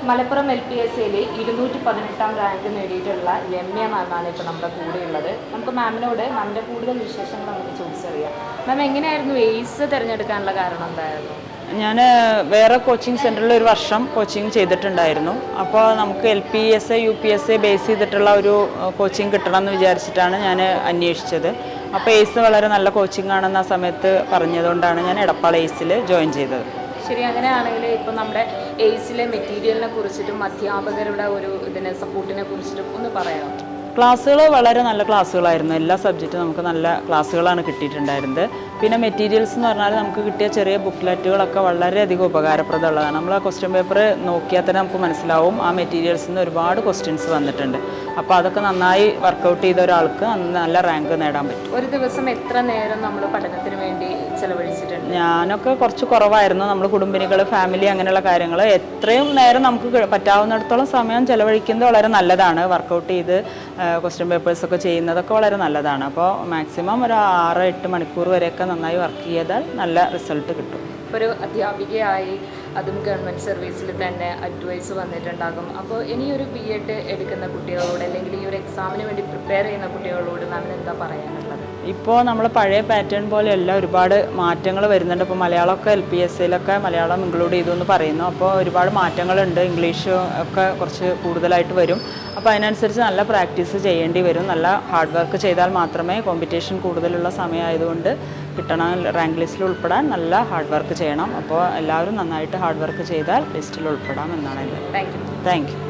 Malappuram LPSAയിൽ 218-ാം rank നേടിയിട്ടുള്ള രമ്യ മാമാണ് ഇപ്പോൾ നമ്മുടെ കൂടെയുള്ളത്. നമുക്ക് മാമിൻ്റെ കൂടുതൽ വിശേഷങ്ങൾ നമുക്ക് ചോദിച്ചറിയാം. മാം, എങ്ങനെയായിരുന്നു എയ്സ് തിരഞ്ഞെടുക്കാനുള്ള കാരണം എന്തായിരുന്നു? ഞാൻ വേറെ കോച്ചിങ് സെൻറ്ററിൽ ഒരു വർഷം കോച്ചിങ് ചെയ്തിട്ടുണ്ടായിരുന്നു. അപ്പോൾ നമുക്ക് LPSA UPSA ബേസ് ചെയ്തിട്ടുള്ള ഒരു കോച്ചിങ് കിട്ടണമെന്ന് വിചാരിച്ചിട്ടാണ് ഞാൻ അന്വേഷിച്ചത്. അപ്പോൾ എയ്സ് വളരെ നല്ല കോച്ചിങ് ആണെന്ന സമയത്ത് പറഞ്ഞതുകൊണ്ടാണ് ഞാൻ എടപ്പാൾ എയ്സിൽ ജോയിൻ ചെയ്തത്. ശരി, അങ്ങനെയാണെങ്കിൽ ഇപ്പോൾ നമ്മുടെ എയ്സിലെ മെറ്റീരിയലിനെ കുറിച്ചിട്ടും അധ്യാപകരുടെ ഒരു സപ്പോർട്ടിനെ കുറിച്ചിട്ടും ഒന്ന് പറയാമോ? ക്ലാസ്സുകൾ വളരെ നല്ല ക്ലാസ്സുകളായിരുന്നു. എല്ലാ സബ്ജക്റ്റും നമുക്ക് നല്ല ക്ലാസ്സുകളാണ് കിട്ടിയിട്ടുണ്ടായിരുന്നത്. പിന്നെ മെറ്റീരിയൽസ് എന്ന് പറഞ്ഞാൽ നമുക്ക് കിട്ടിയ ചെറിയ ബുക്ക്ലെറ്റുകളൊക്കെ വളരെയധികം ഉപകാരപ്രദമുള്ളതാണ്. നമ്മൾ ആ ക്വസ്റ്റ്യൻ പേപ്പർ നോക്കിയാൽ തന്നെ നമുക്ക് മനസ്സിലാവും ആ മെറ്റീരിയൽസിൽ നിന്ന് ഒരുപാട് ക്വസ്റ്റ്യൻസ് വന്നിട്ടുണ്ട്. അപ്പോൾ അതൊക്കെ നന്നായി വർക്കൗട്ട് ചെയ്ത ഒരാൾക്ക് നല്ല റാങ്ക് നേടാൻ പറ്റും. ഒരു ദിവസം എത്ര നേരം നമ്മൾ പഠനത്തിന് വേണ്ടി ചെലവഴിച്ചിട്ടുണ്ട്? ഞാനൊക്കെ കുറച്ച് കുറവായിരുന്നു. നമ്മൾ കുടുംബിനികൾ, ഫാമിലി, അങ്ങനെയുള്ള കാര്യങ്ങൾ എത്രയും നേരം നമുക്ക് പറ്റാവുന്നിടത്തോളം സമയം ചെലവഴിക്കുന്നത് വളരെ നല്ലതാണ്. വർക്കൗട്ട് ചെയ്ത് ക്വസ്റ്റ്യൻ പേപ്പേഴ്സൊക്കെ ചെയ്യുന്നതൊക്കെ വളരെ നല്ലതാണ്. അപ്പോൾ മാക്സിമം ഒരു 6-8 മണിക്കൂർ വരെയൊക്കെ നന്നായി വർക്ക് ചെയ്താൽ നല്ല റിസൾട്ട് കിട്ടും. ഇപ്പോൾ ഒരു അധ്യാപികയായി അതും ഗവൺമെൻറ് സർവീസിൽ തന്നെ അഡ്വൈസ് വന്നിട്ടുണ്ടാകും. അപ്പോൾ ഇനിയൊരു BEd എടുക്കുന്ന കുട്ടികളോട് അല്ലെങ്കിൽ ഈ ഒരു എക്സാമിന് വേണ്ടി പ്രിപ്പയർ ചെയ്യുന്ന കുട്ടികളോട് മാമിന് എന്താ പറയാനുള്ളത്? ഇപ്പോൾ നമ്മൾ പഴയ പാറ്റേൺ പോലെയല്ല, ഒരുപാട് മാറ്റങ്ങൾ വരുന്നുണ്ട്. ഇപ്പോൾ മലയാളമൊക്കെ LPSAയിലൊക്കെ മലയാളം ഇൻക്ലൂഡ് ചെയ്തു എന്ന് പറയുന്നു. അപ്പോൾ ഒരുപാട് മാറ്റങ്ങളുണ്ട്. ഇംഗ്ലീഷ് ഒക്കെ കുറച്ച് കൂടുതലായിട്ട് വരും. അപ്പോൾ അതിനനുസരിച്ച് നല്ല പ്രാക്ടീസ് ചെയ്യേണ്ടി വരും. നല്ല ഹാർഡ് വർക്ക് ചെയ്താൽ മാത്രമേ കോമ്പറ്റീഷൻ കൂടുതലുള്ള സമയമായതുകൊണ്ട് കിട്ടണം. റാങ്ക് ലിസ്റ്റിൽ ഉൾപ്പെടാൻ നല്ല ഹാർഡ് വർക്ക് ചെയ്യണം. അപ്പോൾ എല്ലാവരും നന്നായിട്ട് ഹാർഡ് വർക്ക് ചെയ്താൽ ലിസ്റ്റിൽ ഉൾപ്പെടാം എന്നാണ് എൻ്റെ. Thank you. Thank you.